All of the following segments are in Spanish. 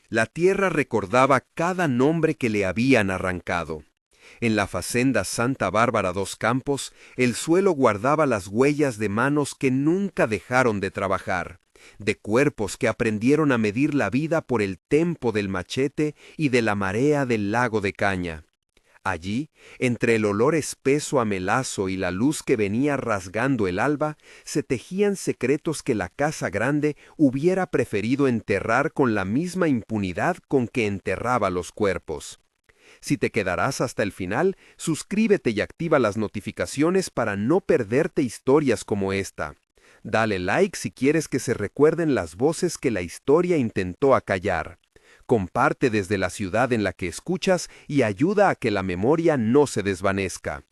La tierra recordaba cada nombre que le habían arrancado. En la facenda Santa Bárbara dos Campos, el suelo guardaba las huellas de manos que nunca dejaron de trabajar, de cuerpos que aprendieron a medir la vida por el tempo del machete y de la marea del lago de caña. Allí, entre el olor espeso a melazo y la luz que venía rasgando el alba, se tejían secretos que la Casa Grande hubiera preferido enterrar con la misma impunidad con que enterraba los cuerpos. Si te quedarás hasta el final, suscríbete y activa las notificaciones para no perderte historias como esta. Dale like si quieres que se recuerden las voces que la historia intentó acallar. Comparte desde la ciudad en la que escuchas y ayuda a que la memoria no se desvanezca.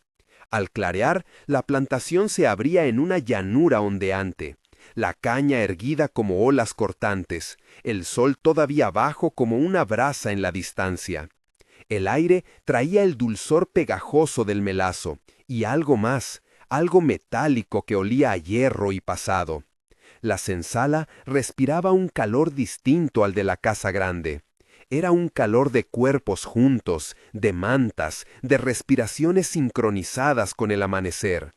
Al clarear, la plantación se abría en una llanura ondeante, la caña erguida como olas cortantes, el sol todavía bajo como una brasa en la distancia. El aire traía el dulzor pegajoso del melazo, y algo más, algo metálico que olía a hierro y pasado. La senzala respiraba un calor distinto al de la Casa Grande. Era un calor de cuerpos juntos, de mantas, de respiraciones sincronizadas con el amanecer.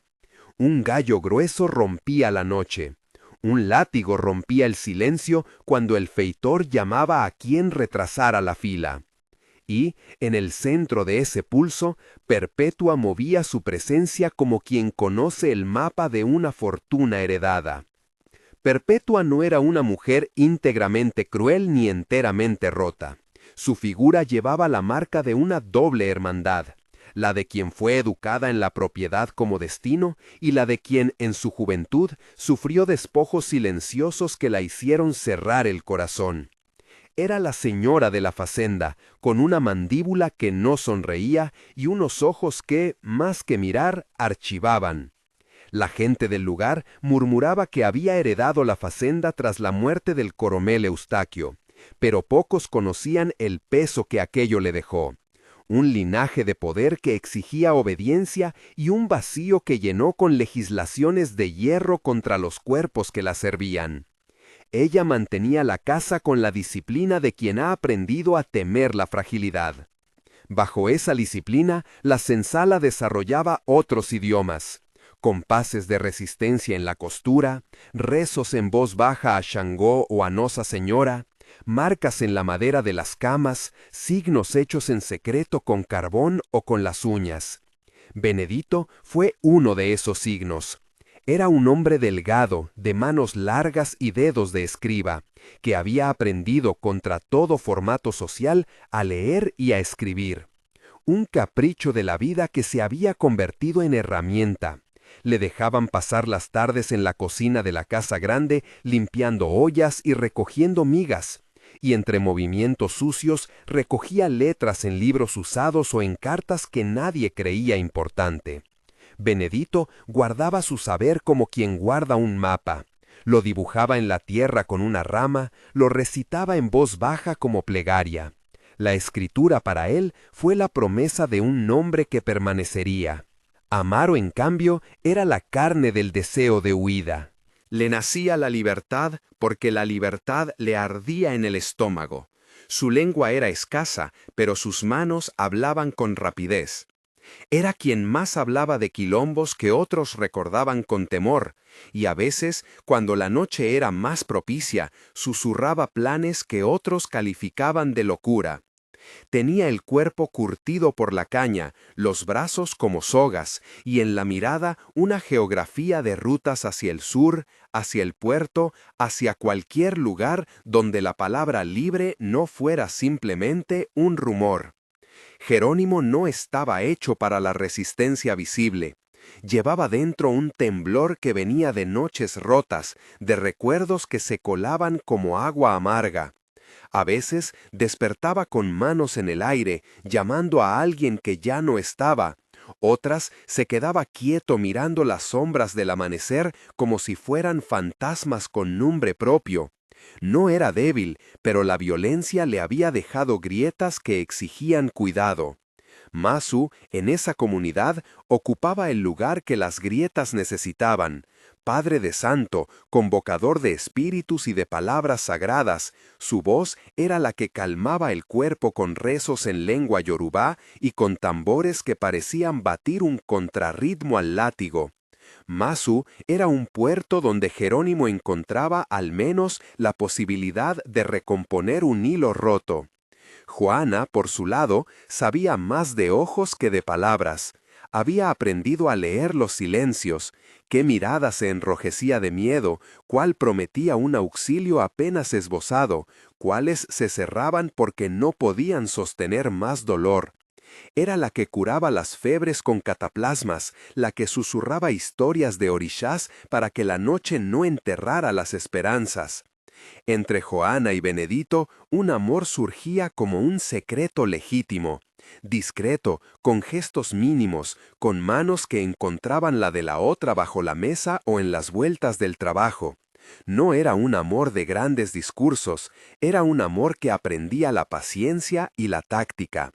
Un gallo grueso rompía la noche. Un látigo rompía el silencio cuando el feitor llamaba a quien retrasara la fila. Y, en el centro de ese pulso, Perpetua movía su presencia como quien conoce el mapa de una fortuna heredada. Perpetua no era una mujer íntegramente cruel ni enteramente rota. Su figura llevaba la marca de una doble hermandad, la de quien fue educada en la propiedad como destino y la de quien en su juventud sufrió despojos silenciosos que la hicieron cerrar el corazón. Era la señora de la facenda, con una mandíbula que no sonreía y unos ojos que, más que mirar, archivaban. La gente del lugar murmuraba que había heredado la facenda tras la muerte del coronel Eustaquio, pero pocos conocían el peso que aquello le dejó. Un linaje de poder que exigía obediencia y un vacío que llenó con legislaciones de hierro contra los cuerpos que la servían. Ella mantenía la casa con la disciplina de quien ha aprendido a temer la fragilidad. Bajo esa disciplina, la senzala desarrollaba otros idiomas. Compases de resistencia en la costura, rezos en voz baja a Xangó o a Nosa Señora, marcas en la madera de las camas, signos hechos en secreto con carbón o con las uñas. Benedito fue uno de esos signos. Era un hombre delgado, de manos largas y dedos de escriba, que había aprendido contra todo formato social a leer y a escribir. Un capricho de la vida que se había convertido en herramienta. Le dejaban pasar las tardes en la cocina de la Casa Grande limpiando ollas y recogiendo migas, y entre movimientos sucios recogía letras en libros usados o en cartas que nadie creía importante. Benedito guardaba su saber como quien guarda un mapa. Lo dibujaba en la tierra con una rama, lo recitaba en voz baja como plegaria. La escritura para él fue la promesa de un nombre que permanecería. Amaro, en cambio, era la carne del deseo de huida. Le nacía la libertad porque la libertad le ardía en el estómago. Su lengua era escasa, pero sus manos hablaban con rapidez. Era quien más hablaba de quilombos que otros recordaban con temor, y a veces, cuando la noche era más propicia, susurraba planes que otros calificaban de locura. Tenía el cuerpo curtido por la caña, los brazos como sogas, y en la mirada una geografía de rutas hacia el sur, hacia el puerto, hacia cualquier lugar donde la palabra libre no fuera simplemente un rumor. Jerónimo no estaba hecho para la resistencia visible. Llevaba dentro un temblor que venía de noches rotas, de recuerdos que se colaban como agua amarga. A veces despertaba con manos en el aire, llamando a alguien que ya no estaba. Otras se quedaba quieto mirando las sombras del amanecer como si fueran fantasmas con nombre propio. No era débil, pero la violencia le había dejado grietas que exigían cuidado. Masu, en esa comunidad, ocupaba el lugar que las grietas necesitaban. Padre de santo, convocador de espíritus y de palabras sagradas, su voz era la que calmaba el cuerpo con rezos en lengua yorubá y con tambores que parecían batir un contrarritmo al látigo. Masu era un puerto donde Jerónimo encontraba al menos la posibilidad de recomponer un hilo roto. Juana, por su lado, sabía más de ojos que de palabras. Había aprendido a leer los silencios, qué mirada se enrojecía de miedo, cuál prometía un auxilio apenas esbozado, cuáles se cerraban porque no podían sostener más dolor. Era la que curaba las febres con cataplasmas, la que susurraba historias de orishás para que la noche no enterrara las esperanzas. Entre Joana y Benedito, un amor surgía como un secreto legítimo, discreto, con gestos mínimos, con manos que encontraban la de la otra bajo la mesa o en las vueltas del trabajo. No era un amor de grandes discursos, era un amor que aprendía la paciencia y la táctica.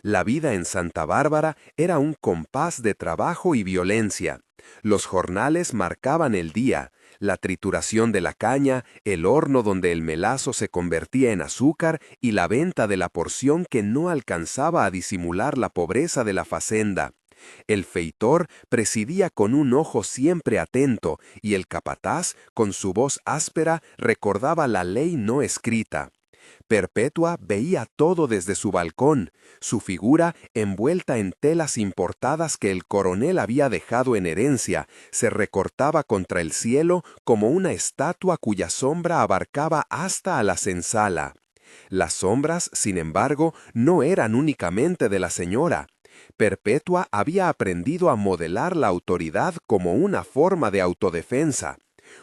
La vida en Santa Bárbara era un compás de trabajo y violencia. Los jornales marcaban el día, la trituración de la caña, el horno donde el melazo se convertía en azúcar y la venta de la porción que no alcanzaba a disimular la pobreza de la facenda. El feitor presidía con un ojo siempre atento y el capataz, con su voz áspera, recordaba la ley no escrita. Perpetua veía todo desde su balcón, su figura, envuelta en telas importadas que el coronel había dejado en herencia, se recortaba contra el cielo como una estatua cuya sombra abarcaba hasta a la senzala. Las sombras, sin embargo, no eran únicamente de la señora. Perpetua había aprendido a modelar la autoridad como una forma de autodefensa.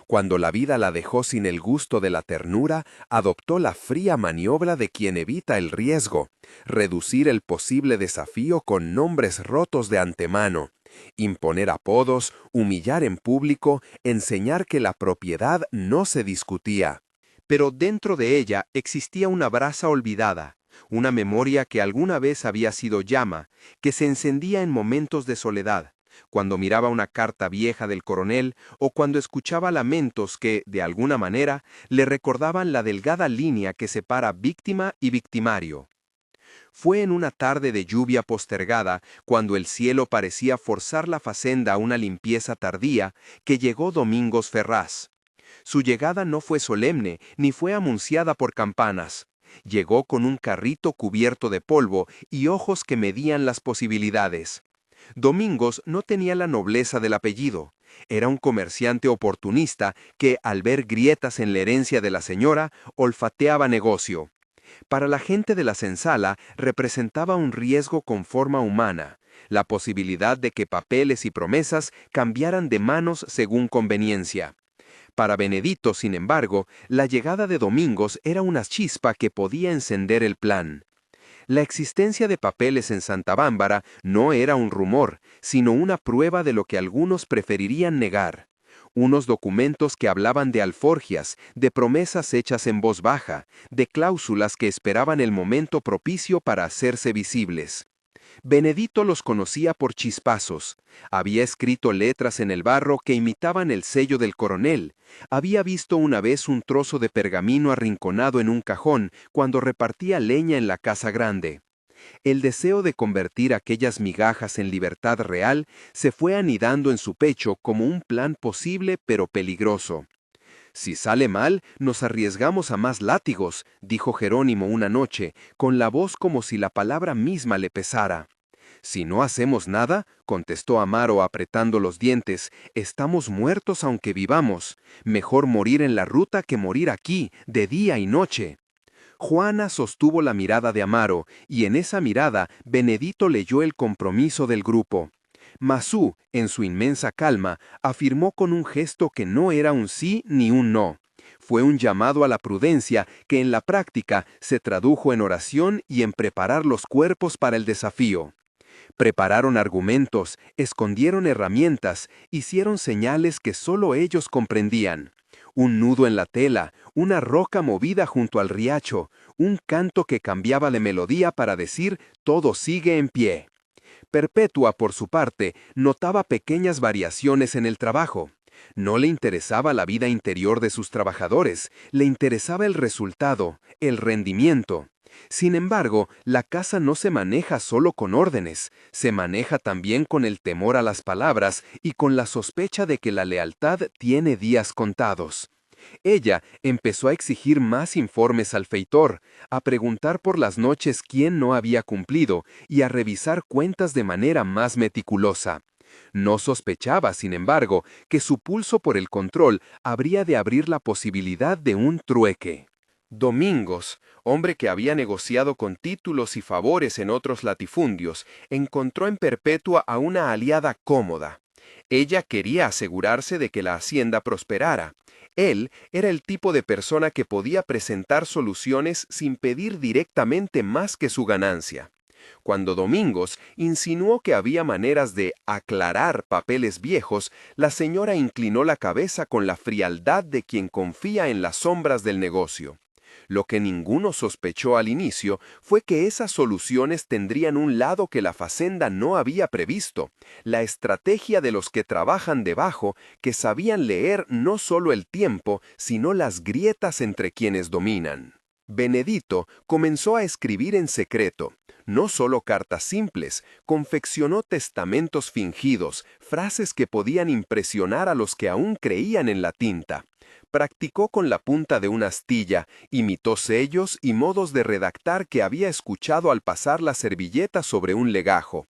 Cuando la vida la dejó sin el gusto de la ternura, adoptó la fría maniobra de quien evita el riesgo, reducir el posible desafío con nombres rotos de antemano, imponer apodos, humillar en público, enseñar que la propiedad no se discutía. Pero dentro de ella existía una brasa olvidada, una memoria que alguna vez había sido llama, que se encendía en momentos de soledad, cuando miraba una carta vieja del coronel o cuando escuchaba lamentos que, de alguna manera, le recordaban la delgada línea que separa víctima y victimario. Fue en una tarde de lluvia postergada, cuando el cielo parecía forzar la facenda a una limpieza tardía, que llegó Domingos Ferraz. Su llegada no fue solemne, ni fue anunciada por campanas. Llegó con un carrito cubierto de polvo y ojos que medían las posibilidades. Domingos no tenía la nobleza del apellido. Era un comerciante oportunista que, al ver grietas en la herencia de la señora, olfateaba negocio. Para la gente de la senzala representaba un riesgo con forma humana, la posibilidad de que papeles y promesas cambiaran de manos según conveniencia. Para Benedito, sin embargo, la llegada de Domingos era una chispa que podía encender el plan. La existencia de papeles en Santa Bárbara no era un rumor, sino una prueba de lo que algunos preferirían negar. Unos documentos que hablaban de alforjias, de promesas hechas en voz baja, de cláusulas que esperaban el momento propicio para hacerse visibles. Benedito los conocía por chispazos. Había escrito letras en el barro que imitaban el sello del coronel. Había visto una vez un trozo de pergamino arrinconado en un cajón cuando repartía leña en la casa grande. El deseo de convertir aquellas migajas en libertad real se fue anidando en su pecho como un plan posible pero peligroso. «Si sale mal, nos arriesgamos a más látigos», dijo Jerónimo una noche, con la voz como si la palabra misma le pesara. «Si no hacemos nada», contestó Amaro apretando los dientes, «estamos muertos aunque vivamos. Mejor morir en la ruta que morir aquí, de día y noche». Juana sostuvo la mirada de Amaro, y en esa mirada Benedito leyó el compromiso del grupo. Masú, en su inmensa calma, afirmó con un gesto que no era un sí ni un no. Fue un llamado a la prudencia que en la práctica se tradujo en oración y en preparar los cuerpos para el desafío. Prepararon argumentos, escondieron herramientas, hicieron señales que solo ellos comprendían. Un nudo en la tela, una roca movida junto al riacho, un canto que cambiaba de melodía para decir «todo sigue en pie». Perpetua, por su parte, notaba pequeñas variaciones en el trabajo. No le interesaba la vida interior de sus trabajadores, le interesaba el resultado, el rendimiento. Sin embargo, la casa no se maneja solo con órdenes, se maneja también con el temor a las palabras y con la sospecha de que la lealtad tiene días contados. Ella empezó a exigir más informes al feitor, a preguntar por las noches quién no había cumplido y a revisar cuentas de manera más meticulosa. No sospechaba, sin embargo, que su pulso por el control habría de abrir la posibilidad de un trueque. Domingos, hombre que había negociado con títulos y favores en otros latifundios, encontró en Perpetua a una aliada cómoda. Ella quería asegurarse de que la hacienda prosperara. Él era el tipo de persona que podía presentar soluciones sin pedir directamente más que su ganancia. Cuando Domingos insinuó que había maneras de aclarar papeles viejos, la señora inclinó la cabeza con la frialdad de quien confía en las sombras del negocio. Lo que ninguno sospechó al inicio fue que esas soluciones tendrían un lado que la facenda no había previsto, la estrategia de los que trabajan debajo, que sabían leer no solo el tiempo, sino las grietas entre quienes dominan. Benedito comenzó a escribir en secreto, no solo cartas simples, confeccionó testamentos fingidos, frases que podían impresionar a los que aún creían en la tinta. Practicó con la punta de una astilla, imitó sellos y modos de redactar que había escuchado al pasar la servilleta sobre un legajo.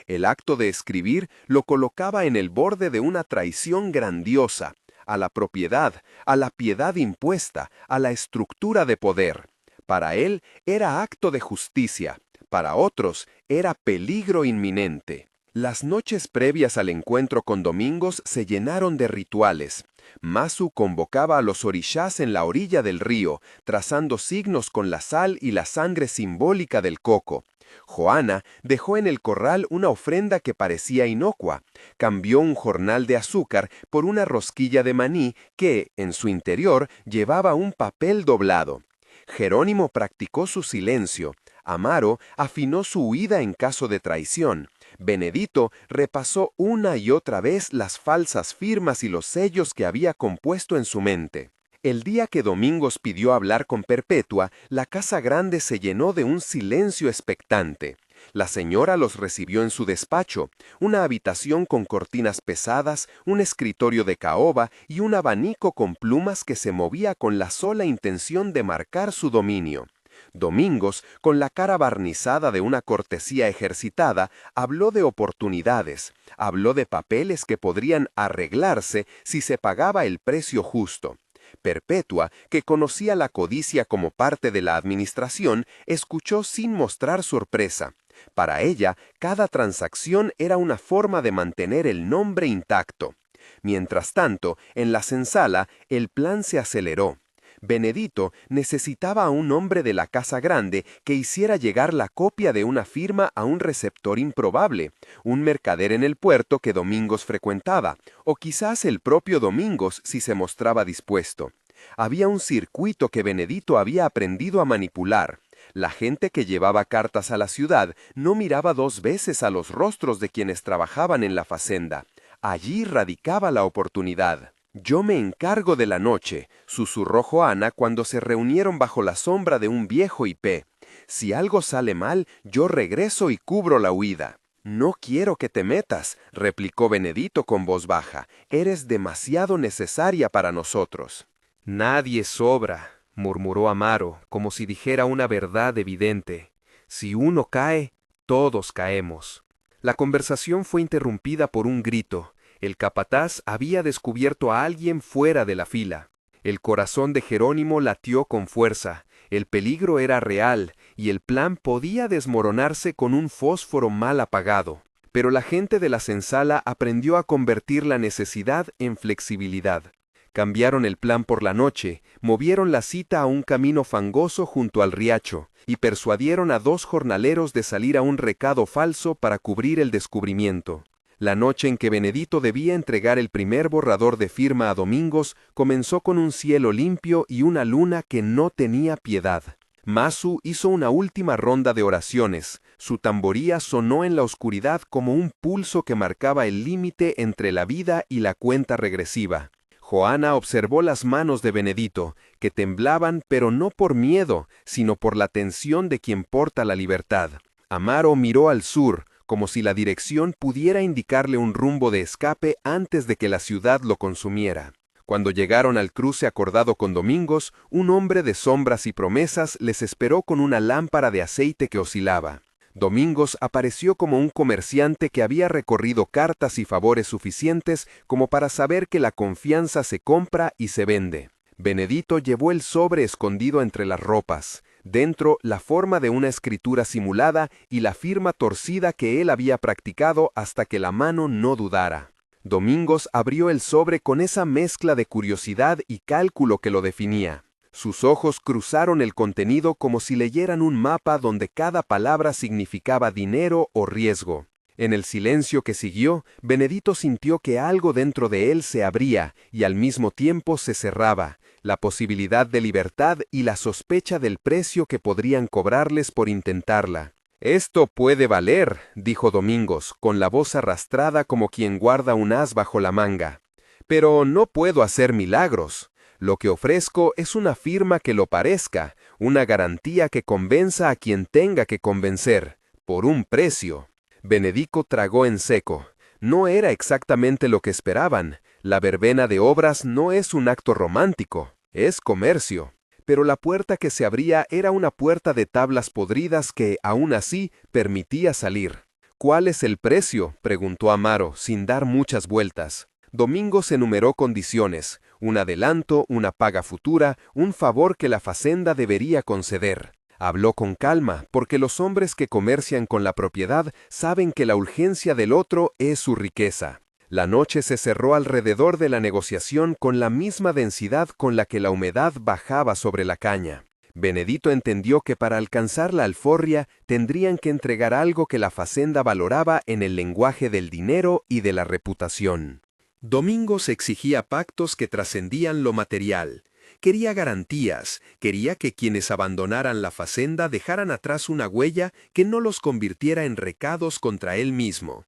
El acto de escribir lo colocaba en el borde de una traición grandiosa, a la propiedad, a la piedad impuesta, a la estructura de poder. Para él era acto de justicia, para otros era peligro inminente. Las noches previas al encuentro con Domingos se llenaron de rituales. Masu convocaba a los orishás en la orilla del río, trazando signos con la sal y la sangre simbólica del coco. Joana dejó en el corral una ofrenda que parecía inocua. Cambió un jornal de azúcar por una rosquilla de maní que, en su interior, llevaba un papel doblado. Jerónimo practicó su silencio. Amaro afinó su huida en caso de traición. Benedito repasó una y otra vez las falsas firmas y los sellos que había compuesto en su mente. El día que Domingos pidió hablar con Perpetua, la casa grande se llenó de un silencio expectante. La señora los recibió en su despacho, una habitación con cortinas pesadas, un escritorio de caoba y un abanico con plumas que se movía con la sola intención de marcar su dominio. Domingos, con la cara barnizada de una cortesía ejercitada, habló de oportunidades, habló de papeles que podrían arreglarse si se pagaba el precio justo. Perpetua, que conocía la codicia como parte de la administración, escuchó sin mostrar sorpresa. Para ella, cada transacción era una forma de mantener el nombre intacto. Mientras tanto, en la senzala, el plan se aceleró. Benedito necesitaba a un hombre de la casa grande que hiciera llegar la copia de una firma a un receptor improbable, un mercader en el puerto que Domingos frecuentaba, o quizás el propio Domingos si se mostraba dispuesto. Había un circuito que Benedito había aprendido a manipular. La gente que llevaba cartas a la ciudad no miraba dos veces a los rostros de quienes trabajaban en la facenda. Allí radicaba la oportunidad. «Yo me encargo de la noche», susurró Joana cuando se reunieron bajo la sombra de un viejo hipé. «Si algo sale mal, yo regreso y cubro la huida». «No quiero que te metas», replicó Benedito con voz baja. «Eres demasiado necesaria para nosotros». «Nadie sobra», murmuró Amaro, como si dijera una verdad evidente. «Si uno cae, todos caemos». La conversación fue interrumpida por un grito. El capataz había descubierto a alguien fuera de la fila. El corazón de Jerónimo latió con fuerza. El peligro era real y el plan podía desmoronarse con un fósforo mal apagado. Pero la gente de la senzala aprendió a convertir la necesidad en flexibilidad. Cambiaron el plan por la noche, movieron la cita a un camino fangoso junto al riacho y persuadieron a 2 jornaleros de salir a un recado falso para cubrir el descubrimiento. La noche en que Benedito debía entregar el primer borrador de firma a Domingos comenzó con un cielo limpio y una luna que no tenía piedad. Masu hizo una última ronda de oraciones. Su tamboría sonó en la oscuridad como un pulso que marcaba el límite entre la vida y la cuenta regresiva. Joana observó las manos de Benedito, que temblaban pero no por miedo, sino por la tensión de quien porta la libertad. Amaro miró al sur, como si la dirección pudiera indicarle un rumbo de escape antes de que la ciudad lo consumiera. Cuando llegaron al cruce acordado con Domingos, un hombre de sombras y promesas les esperó con una lámpara de aceite que oscilaba. Domingos apareció como un comerciante que había recorrido cartas y favores suficientes como para saber que la confianza se compra y se vende. Benedito llevó el sobre escondido entre las ropas, dentro la forma de una escritura simulada y la firma torcida que él había practicado hasta que la mano no dudara. Domingos abrió el sobre con esa mezcla de curiosidad y cálculo que lo definía. Sus ojos cruzaron el contenido como si leyeran un mapa donde cada palabra significaba dinero o riesgo. En el silencio que siguió, Benedito sintió que algo dentro de él se abría y al mismo tiempo se cerraba, la posibilidad de libertad y la sospecha del precio que podrían cobrarles por intentarla. «Esto puede valer», dijo Domingos, con la voz arrastrada como quien guarda un as bajo la manga. «Pero no puedo hacer milagros. Lo que ofrezco es una firma que lo parezca, una garantía que convenza a quien tenga que convencer, por un precio». Benedito tragó en seco. No era exactamente lo que esperaban. La verbena de obras no es un acto romántico, es comercio. Pero la puerta que se abría era una puerta de tablas podridas que, aún así, permitía salir. «¿Cuál es el precio?», preguntó Amaro, sin dar muchas vueltas. Domingos enumeró condiciones: un adelanto, una paga futura, un favor que la facenda debería conceder. Habló con calma, porque los hombres que comercian con la propiedad saben que la urgencia del otro es su riqueza. La noche se cerró alrededor de la negociación con la misma densidad con la que la humedad bajaba sobre la caña. Benedito entendió que para alcanzar la alforria tendrían que entregar algo que la facenda valoraba en el lenguaje del dinero y de la reputación. Domingos exigía pactos que trascendían lo material. Quería garantías, quería que quienes abandonaran la facenda dejaran atrás una huella que no los convirtiera en recados contra él mismo.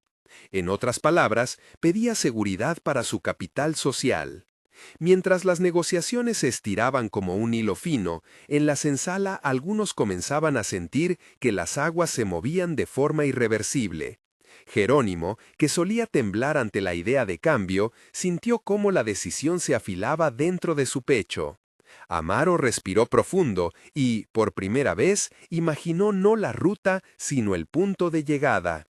En otras palabras, pedía seguridad para su capital social. Mientras las negociaciones se estiraban como un hilo fino, en la senzala algunos comenzaban a sentir que las aguas se movían de forma irreversible. Jerónimo, que solía temblar ante la idea de cambio, sintió cómo la decisión se afilaba dentro de su pecho. Amaro respiró profundo y, por primera vez, imaginó no la ruta, sino el punto de llegada.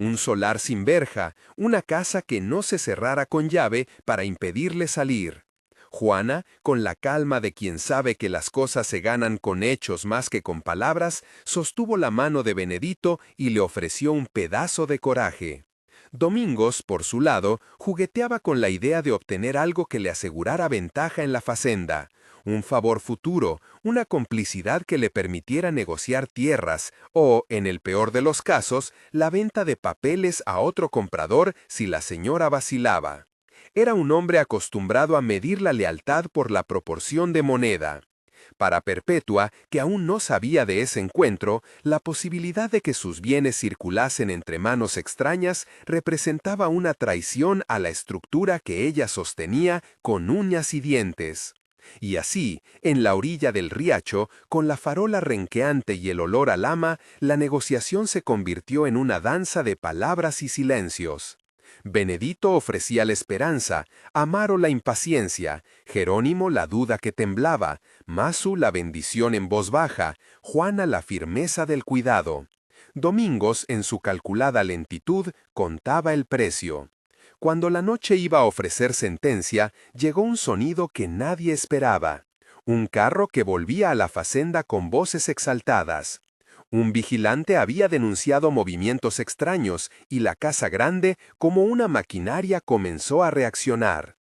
Un solar sin verja, una casa que no se cerrara con llave para impedirle salir. Juana, con la calma de quien sabe que las cosas se ganan con hechos más que con palabras, sostuvo la mano de Benedito y le ofreció un pedazo de coraje. Domingos, por su lado, jugueteaba con la idea de obtener algo que le asegurara ventaja en la facenda, un favor futuro, una complicidad que le permitiera negociar tierras o, en el peor de los casos, la venta de papeles a otro comprador si la señora vacilaba. Era un hombre acostumbrado a medir la lealtad por la proporción de moneda. Para Perpetua, que aún no sabía de ese encuentro, la posibilidad de que sus bienes circulasen entre manos extrañas representaba una traición a la estructura que ella sostenía con uñas y dientes. Y así, en la orilla del riacho, con la farola renqueante y el olor a lama, la negociación se convirtió en una danza de palabras y silencios. Benedito ofrecía la esperanza, Amaro la impaciencia, Jerónimo la duda que temblaba, Masu la bendición en voz baja, Juana la firmeza del cuidado. Domingos, en su calculada lentitud, contaba el precio. Cuando la noche iba a ofrecer sentencia, llegó un sonido que nadie esperaba. Un carro que volvía a la facenda con voces exaltadas. Un vigilante había denunciado movimientos extraños y la casa grande, como una maquinaria, comenzó a reaccionar.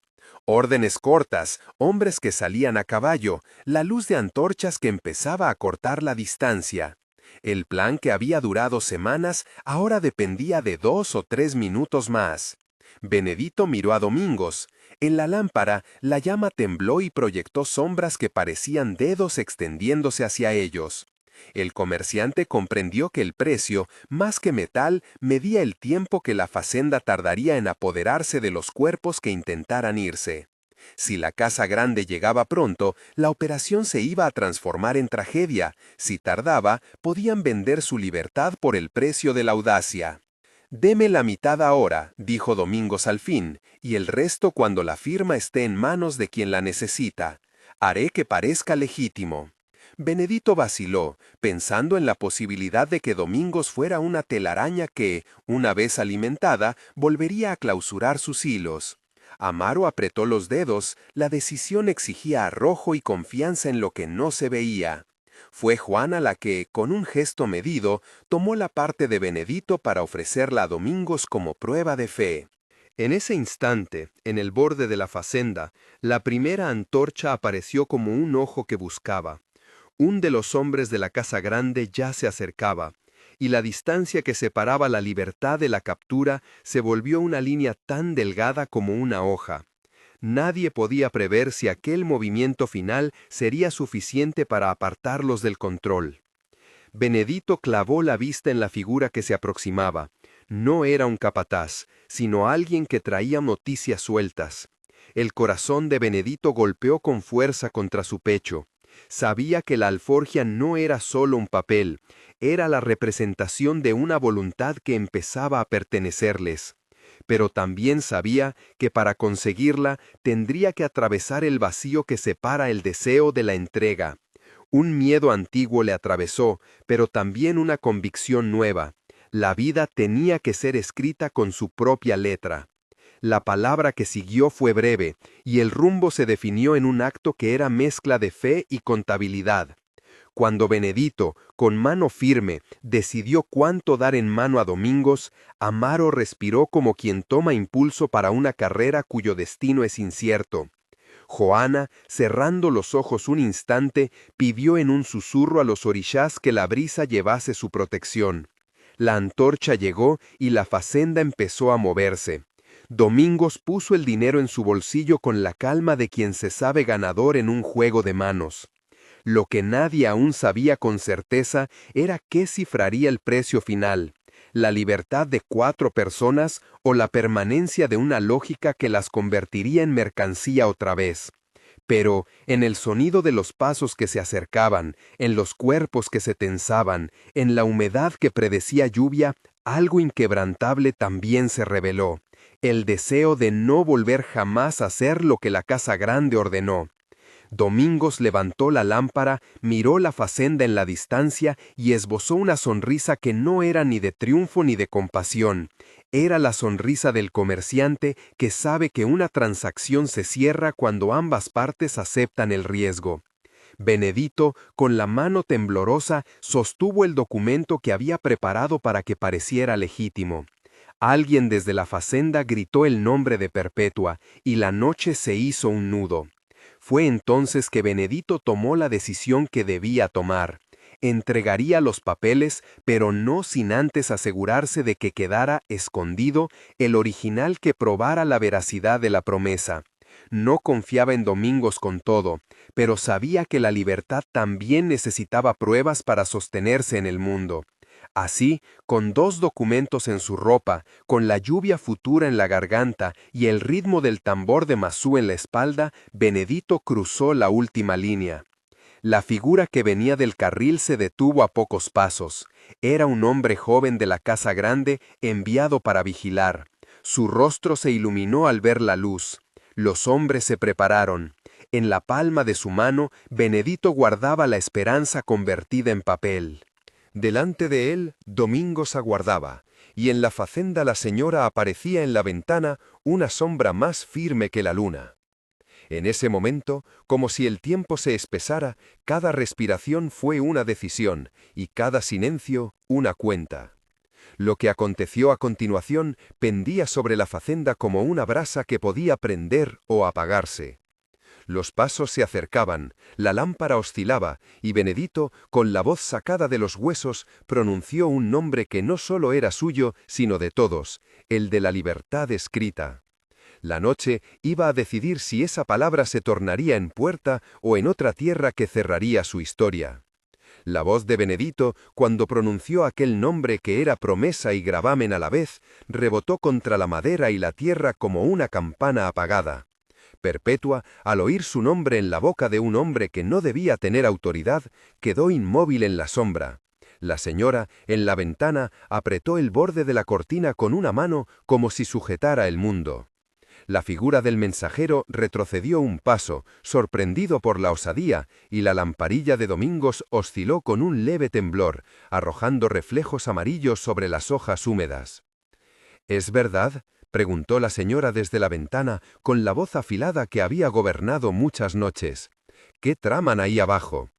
Órdenes cortas, hombres que salían a caballo, la luz de antorchas que empezaba a cortar la distancia. El plan que había durado semanas ahora dependía de 2 o 3 minutos más. Benedito miró a Domingos. En la lámpara, la llama tembló y proyectó sombras que parecían dedos extendiéndose hacia ellos. El comerciante comprendió que el precio, más que metal, medía el tiempo que la facenda tardaría en apoderarse de los cuerpos que intentaran irse. Si la casa grande llegaba pronto, la operación se iba a transformar en tragedia. Si tardaba, podían vender su libertad por el precio de la audacia. «Deme la mitad ahora», dijo Domingos al fin, «y el resto cuando la firma esté en manos de quien la necesita. Haré que parezca legítimo». Benedito vaciló, pensando en la posibilidad de que Domingos fuera una telaraña que, una vez alimentada, volvería a clausurar sus hilos. Amaro apretó los dedos, la decisión exigía arrojo y confianza en lo que no se veía. Fue Juana la que, con un gesto medido, tomó la parte de Benedito para ofrecerla a Domingos como prueba de fe. En ese instante, en el borde de la facenda, la primera antorcha apareció como un ojo que buscaba. Un de los hombres de la casa grande ya se acercaba, y la distancia que separaba la libertad de la captura se volvió una línea tan delgada como una hoja. Nadie podía prever si aquel movimiento final sería suficiente para apartarlos del control. Benedito clavó la vista en la figura que se aproximaba. No era un capataz, sino alguien que traía noticias sueltas. El corazón de Benedito golpeó con fuerza contra su pecho. Sabía que la alforja no era solo un papel, era la representación de una voluntad que empezaba a pertenecerles. Pero también sabía que para conseguirla tendría que atravesar el vacío que separa el deseo de la entrega. Un miedo antiguo le atravesó, pero también una convicción nueva. La vida tenía que ser escrita con su propia letra. La palabra que siguió fue breve, y el rumbo se definió en un acto que era mezcla de fe y contabilidad. Cuando Benedito, con mano firme, decidió cuánto dar en mano a Domingos, Amaro respiró como quien toma impulso para una carrera cuyo destino es incierto. Joana, cerrando los ojos un instante, pidió en un susurro a los orishás que la brisa llevase su protección. La antorcha llegó y la facenda empezó a moverse. Domingos puso el dinero en su bolsillo con la calma de quien se sabe ganador en un juego de manos. Lo que nadie aún sabía con certeza era qué cifraría el precio final, la libertad de 4 personas o la permanencia de una lógica que las convertiría en mercancía otra vez. Pero, en el sonido de los pasos que se acercaban, en los cuerpos que se tensaban, en la humedad que predecía lluvia, algo inquebrantable también se reveló: el deseo de no volver jamás a hacer lo que la casa grande ordenó. Domingos levantó la lámpara, miró la facenda en la distancia y esbozó una sonrisa que no era ni de triunfo ni de compasión. Era la sonrisa del comerciante que sabe que una transacción se cierra cuando ambas partes aceptan el riesgo. Benedito, con la mano temblorosa, sostuvo el documento que había preparado para que pareciera legítimo. Alguien desde la facenda gritó el nombre de Perpetua, y la noche se hizo un nudo. Fue entonces que Benedito tomó la decisión que debía tomar. Entregaría los papeles, pero no sin antes asegurarse de que quedara escondido el original que probara la veracidad de la promesa. No confiaba en Domingos con todo, pero sabía que la libertad también necesitaba pruebas para sostenerse en el mundo. Así, con 2 documentos en su ropa, con la lluvia futura en la garganta y el ritmo del tambor de Mazú en la espalda, Benedito cruzó la última línea. La figura que venía del carril se detuvo a pocos pasos. Era un hombre joven de la casa grande, enviado para vigilar. Su rostro se iluminó al ver la luz. Los hombres se prepararon. En la palma de su mano, Benedito guardaba la esperanza convertida en papel. Delante de él, Domingos aguardaba, y en la facenda la señora aparecía en la ventana una sombra más firme que la luna. En ese momento, como si el tiempo se espesara, cada respiración fue una decisión, y cada silencio una cuenta. Lo que aconteció a continuación pendía sobre la facenda como una brasa que podía prender o apagarse. Los pasos se acercaban, la lámpara oscilaba, y Benedito, con la voz sacada de los huesos, pronunció un nombre que no solo era suyo, sino de todos, el de la libertad escrita. La noche iba a decidir si esa palabra se tornaría en puerta o en otra tierra que cerraría su historia. La voz de Benedito, cuando pronunció aquel nombre que era promesa y gravamen a la vez, rebotó contra la madera y la tierra como una campana apagada. Perpetua, al oír su nombre en la boca de un hombre que no debía tener autoridad, quedó inmóvil en la sombra. La señora, en la ventana, apretó el borde de la cortina con una mano como si sujetara el mundo. La figura del mensajero retrocedió un paso, sorprendido por la osadía, y la lamparilla de Domingos osciló con un leve temblor, arrojando reflejos amarillos sobre las hojas húmedas. —¿Es verdad? —preguntó la señora desde la ventana, con la voz afilada que había gobernado muchas noches. —¿Qué traman ahí abajo?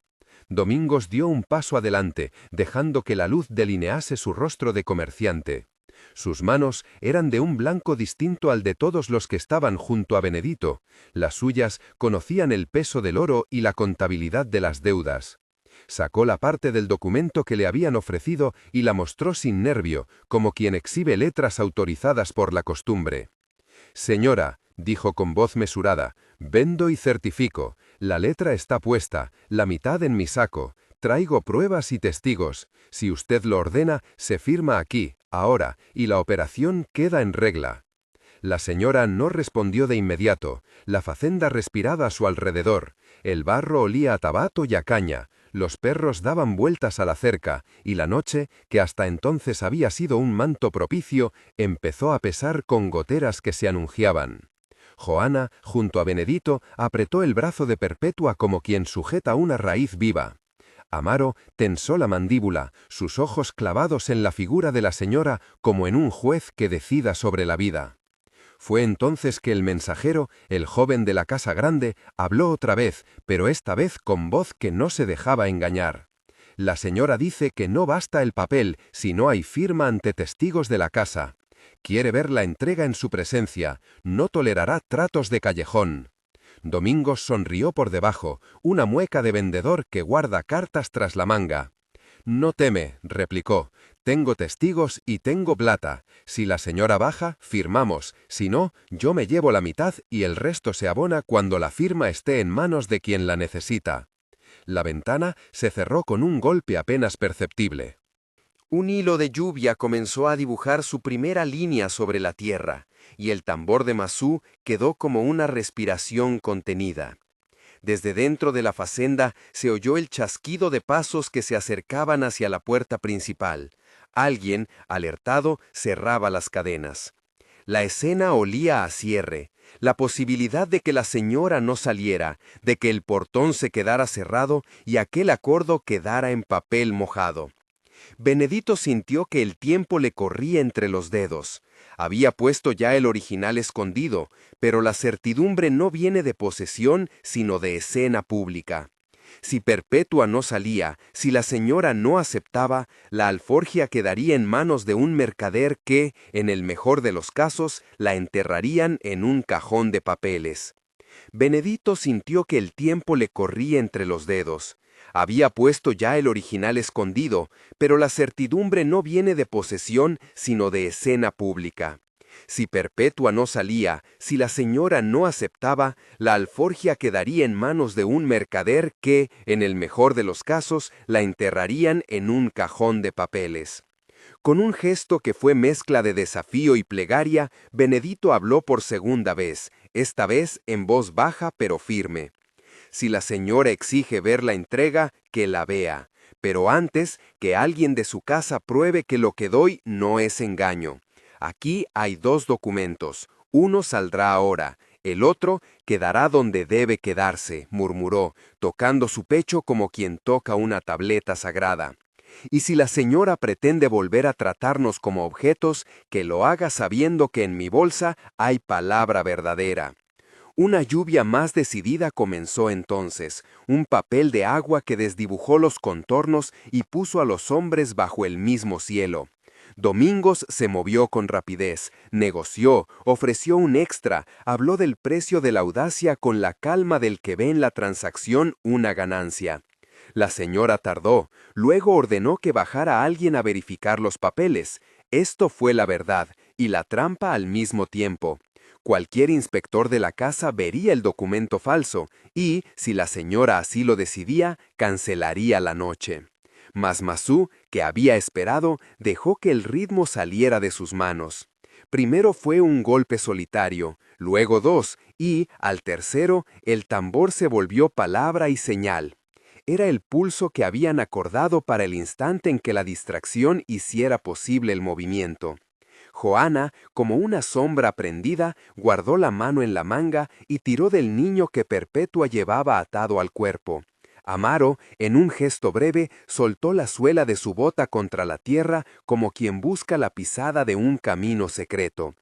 Domingos dio un paso adelante, dejando que la luz delinease su rostro de comerciante. Sus manos eran de un blanco distinto al de todos los que estaban junto a Benedito. Las suyas conocían el peso del oro y la contabilidad de las deudas. Sacó la parte del documento que le habían ofrecido y la mostró sin nervio, como quien exhibe letras autorizadas por la costumbre. «Señora», dijo con voz mesurada, «vendo y certifico. La letra está puesta, la mitad en mi saco. Traigo pruebas y testigos. Si usted lo ordena, se firma aquí, ahora, y la operación queda en regla». La señora no respondió de inmediato. La facenda respiraba a su alrededor. El barro olía a tabaco y a caña. Los perros daban vueltas a la cerca, y la noche, que hasta entonces había sido un manto propicio, empezó a pesar con goteras que se anunciaban. Joana, junto a Benedito, apretó el brazo de Perpetua como quien sujeta una raíz viva. Amaro tensó la mandíbula, sus ojos clavados en la figura de la señora como en un juez que decida sobre la vida. Fue entonces que el mensajero, el joven de la casa grande, habló otra vez, pero esta vez con voz que no se dejaba engañar. La señora dice que no basta el papel si no hay firma ante testigos de la casa. Quiere ver la entrega en su presencia, no tolerará tratos de callejón. Domingos sonrió por debajo, una mueca de vendedor que guarda cartas tras la manga. «No teme», replicó, «tengo testigos y tengo plata. Si la señora baja, firmamos, si no, yo me llevo la mitad y el resto se abona cuando la firma esté en manos de quien la necesita». La ventana se cerró con un golpe apenas perceptible. Un hilo de lluvia comenzó a dibujar su primera línea sobre la tierra, y el tambor de Masú quedó como una respiración contenida. Desde dentro de la facenda se oyó el chasquido de pasos que se acercaban hacia la puerta principal. Alguien, alertado, cerraba las cadenas. La escena olía a cierre. La posibilidad de que la señora no saliera, de que el portón se quedara cerrado y aquel acordo quedara en papel mojado. Benedito sintió que el tiempo le corría entre los dedos. Había puesto ya el original escondido, pero la certidumbre no viene de posesión, sino de escena pública. Si Perpetua no salía, si la señora no aceptaba, la alforja quedaría en manos de un mercader que, en el mejor de los casos, la enterrarían en un cajón de papeles. Benedito sintió que el tiempo le corría entre los dedos. Había puesto ya el original escondido, pero la certidumbre no viene de posesión, sino de escena pública. Si Perpetua no salía, si la señora no aceptaba, la alforja quedaría en manos de un mercader que, en el mejor de los casos, la enterrarían en un cajón de papeles. Con un gesto que fue mezcla de desafío y plegaria, Benedito habló por segunda vez, esta vez en voz baja pero firme. Si la señora exige ver la entrega, que la vea, pero antes que alguien de su casa pruebe que lo que doy no es engaño. Aquí hay 2 documentos, uno saldrá ahora, el otro quedará donde debe quedarse, murmuró, tocando su pecho como quien toca una tableta sagrada. Y si la señora pretende volver a tratarnos como objetos, que lo haga sabiendo que en mi bolsa hay palabra verdadera. Una lluvia más decidida comenzó entonces, un papel de agua que desdibujó los contornos y puso a los hombres bajo el mismo cielo. Domingos se movió con rapidez, negoció, ofreció un extra, habló del precio de la audacia con la calma del que ve en la transacción una ganancia. La señora tardó, luego ordenó que bajara alguien a verificar los papeles. Esto fue la verdad y la trampa al mismo tiempo. Cualquier inspector de la casa vería el documento falso y, si la señora así lo decidía, cancelaría la noche. Mas Masú, que había esperado, dejó que el ritmo saliera de sus manos. Primero fue un golpe solitario, luego dos, y, al tercero, el tambor se volvió palabra y señal. Era el pulso que habían acordado para el instante en que la distracción hiciera posible el movimiento. Joana, como una sombra prendida, guardó la mano en la manga y tiró del niño que Perpetua llevaba atado al cuerpo. Amaro, en un gesto breve, soltó la suela de su bota contra la tierra como quien busca la pisada de un camino secreto.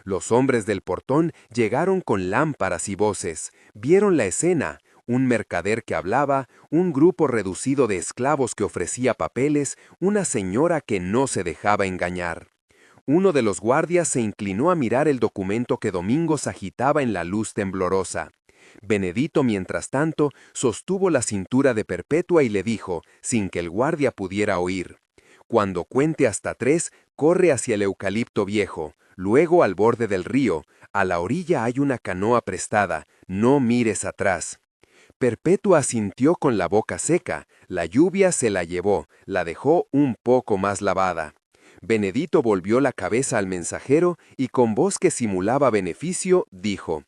Los hombres del portón llegaron con lámparas y voces, vieron la escena, un mercader que hablaba, un grupo reducido de esclavos que ofrecía papeles, una señora que no se dejaba engañar. Uno de los guardias se inclinó a mirar el documento que Domingos agitaba en la luz temblorosa. Benedito, mientras tanto, sostuvo la cintura de Perpetua y le dijo, sin que el guardia pudiera oír: «Cuando cuente hasta 3, corre hacia el eucalipto viejo, luego al borde del río. A la orilla hay una canoa prestada, no mires atrás». Perpetua asintió con la boca seca. La lluvia se la llevó, la dejó un poco más lavada. Benedito volvió la cabeza al mensajero y con voz que simulaba beneficio, dijo: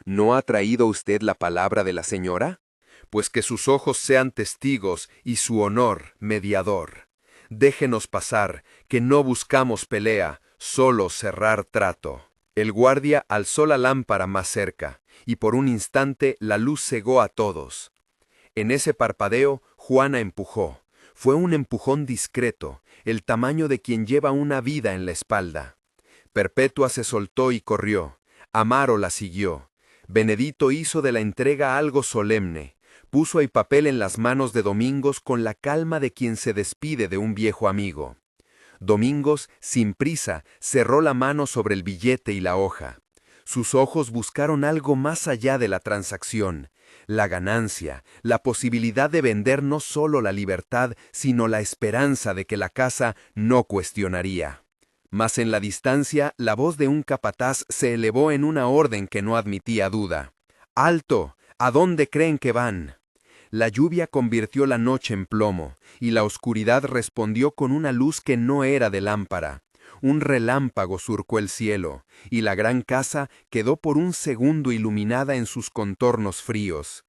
«¿No ha traído usted la palabra de la señora? Pues que sus ojos sean testigos y su honor mediador. Déjenos pasar, que no buscamos pelea, solo cerrar trato». El guardia alzó la lámpara más cerca, y por un instante la luz cegó a todos. En ese parpadeo, Juana empujó. Fue un empujón discreto, el tamaño de quien lleva una vida en la espalda. Perpetua se soltó y corrió. Amaro la siguió. Benedito hizo de la entrega algo solemne. Puso el papel en las manos de Domingos con la calma de quien se despide de un viejo amigo. Domingos, sin prisa, cerró la mano sobre el billete y la hoja. Sus ojos buscaron algo más allá de la transacción, la ganancia, la posibilidad de vender no solo la libertad, sino la esperanza de que la casa no cuestionaría. Mas en la distancia, la voz de un capataz se elevó en una orden que no admitía duda. «¡Alto! ¿A dónde creen que van?». La lluvia convirtió la noche en plomo, y la oscuridad respondió con una luz que no era de lámpara. Un relámpago surcó el cielo, y la gran casa quedó por un segundo iluminada en sus contornos fríos.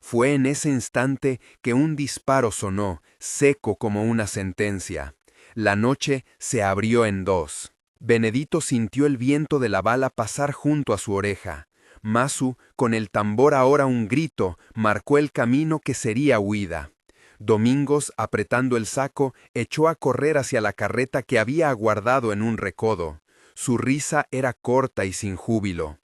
Fue en ese instante que un disparo sonó, seco como una sentencia. La noche se abrió en dos. Benedito sintió el viento de la bala pasar junto a su oreja. Masú, con el tambor ahora un grito, marcó el camino que sería huida. Domingos, apretando el saco, echó a correr hacia la carreta que había aguardado en un recodo. Su risa era corta y sin júbilo.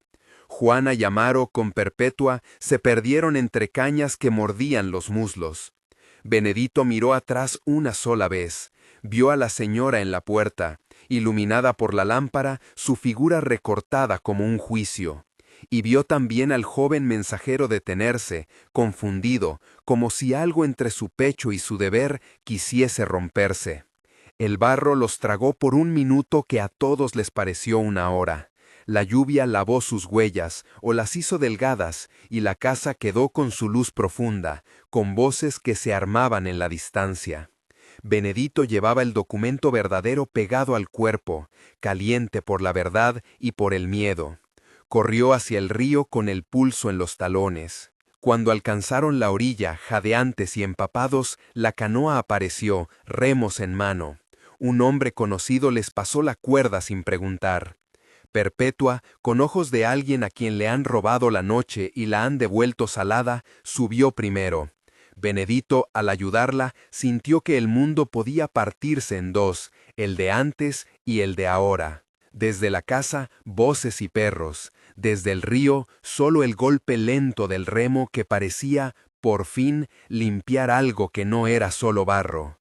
Juana y Amaro, con Perpetua, se perdieron entre cañas que mordían los muslos. Benedito miró atrás una sola vez. Vio a la señora en la puerta, iluminada por la lámpara, su figura recortada como un juicio. Y vio también al joven mensajero detenerse, confundido, como si algo entre su pecho y su deber quisiese romperse. El barro los tragó por un minuto que a todos les pareció una hora. La lluvia lavó sus huellas, o las hizo delgadas, y la casa quedó con su luz profunda, con voces que se armaban en la distancia. Benedito llevaba el documento verdadero pegado al cuerpo, caliente por la verdad y por el miedo. Corrió hacia el río con el pulso en los talones. Cuando alcanzaron la orilla, jadeantes y empapados, la canoa apareció, remos en mano. Un hombre conocido les pasó la cuerda sin preguntar. Perpetua, con ojos de alguien a quien le han robado la noche y la han devuelto salada, subió primero. Benedito, al ayudarla, sintió que el mundo podía partirse en dos, el de antes y el de ahora. Desde la casa, voces y perros. Desde el río, solo el golpe lento del remo que parecía, por fin, limpiar algo que no era solo barro.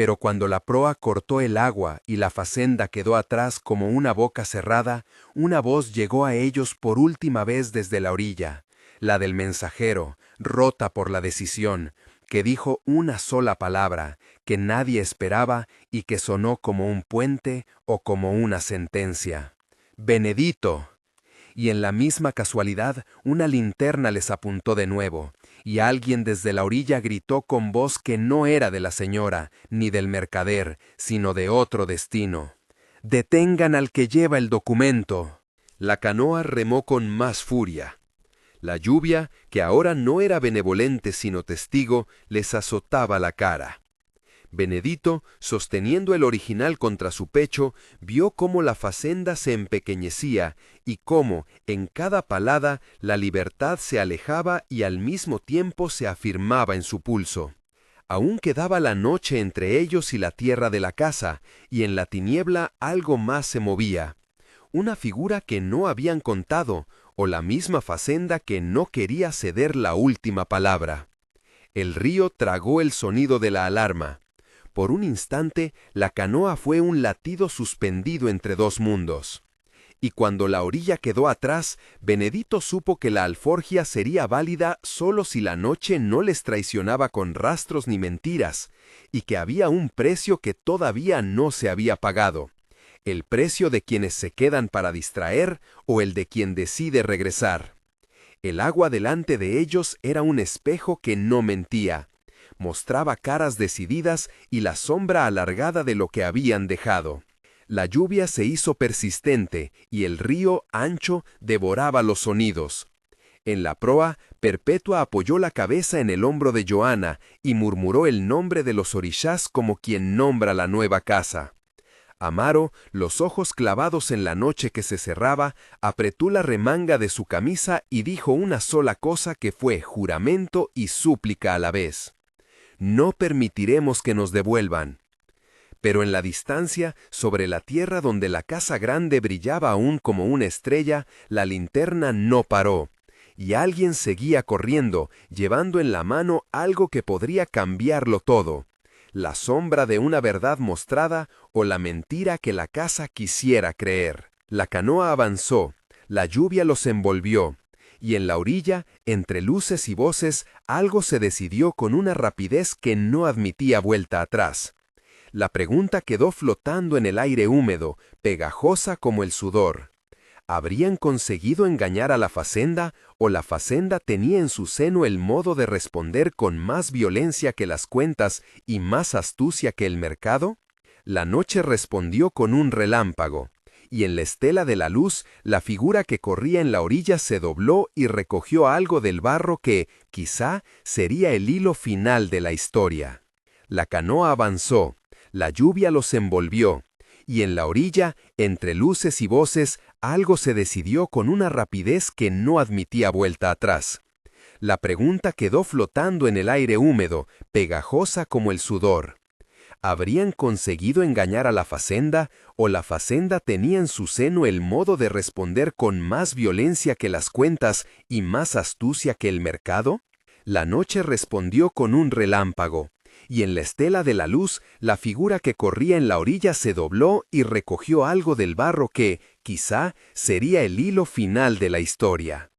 Pero cuando la proa cortó el agua y la facenda quedó atrás como una boca cerrada, una voz llegó a ellos por última vez desde la orilla, la del mensajero, rota por la decisión, que dijo una sola palabra, que nadie esperaba y que sonó como un puente o como una sentencia. «Benedito». Y en la misma casualidad una linterna les apuntó de nuevo, y alguien desde la orilla gritó con voz que no era de la señora, ni del mercader, sino de otro destino: «¡Detengan al que lleva el documento!». La canoa remó con más furia. La lluvia, que ahora no era benevolente sino testigo, les azotaba la cara. Benedito, sosteniendo el original contra su pecho, vio cómo la facenda se empequeñecía y cómo, en cada palada, la libertad se alejaba y al mismo tiempo se afirmaba en su pulso. Aún quedaba la noche entre ellos y la tierra de la casa, y en la tiniebla algo más se movía. Una figura que no habían contado, o la misma facenda que no quería ceder la última palabra. El río tragó el sonido de la alarma. Por un instante, la canoa fue un latido suspendido entre dos mundos. Y cuando la orilla quedó atrás, Benedito supo que la alforja sería válida solo si la noche no les traicionaba con rastros ni mentiras, y que había un precio que todavía no se había pagado: el precio de quienes se quedan para distraer o el de quien decide regresar. El agua delante de ellos era un espejo que no mentía. Mostraba caras decididas y la sombra alargada de lo que habían dejado. La lluvia se hizo persistente y el río, ancho, devoraba los sonidos. En la proa, Perpetua apoyó la cabeza en el hombro de Joana y murmuró el nombre de los orishás como quien nombra la nueva casa. Amaro, los ojos clavados en la noche que se cerraba, apretó la remanga de su camisa y dijo una sola cosa que fue juramento y súplica a la vez: «No permitiremos que nos devuelvan». Pero en la distancia, sobre la tierra donde la casa grande brillaba aún como una estrella, la linterna no paró, y alguien seguía corriendo, llevando en la mano algo que podría cambiarlo todo: la sombra de una verdad mostrada o la mentira que la casa quisiera creer. La canoa avanzó, la lluvia los envolvió, y en la orilla, entre luces y voces, algo se decidió con una rapidez que no admitía vuelta atrás. La pregunta quedó flotando en el aire húmedo, pegajosa como el sudor. ¿Habrían conseguido engañar a la facenda, o la facenda tenía en su seno el modo de responder con más violencia que las cuentas y más astucia que el mercado? La noche respondió con un relámpago, y en la estela de la luz, la figura que corría en la orilla se dobló y recogió algo del barro que, quizá, sería el hilo final de la historia. La canoa avanzó, la lluvia los envolvió, y en la orilla, entre luces y voces, algo se decidió con una rapidez que no admitía vuelta atrás. La pregunta quedó flotando en el aire húmedo, pegajosa como el sudor. ¿Habrían conseguido engañar a la facenda, o la facenda tenía en su seno el modo de responder con más violencia que las cuentas y más astucia que el mercado? La noche respondió con un relámpago, y en la estela de la luz, la figura que corría en la orilla se dobló y recogió algo del barro que, quizá, sería el hilo final de la historia.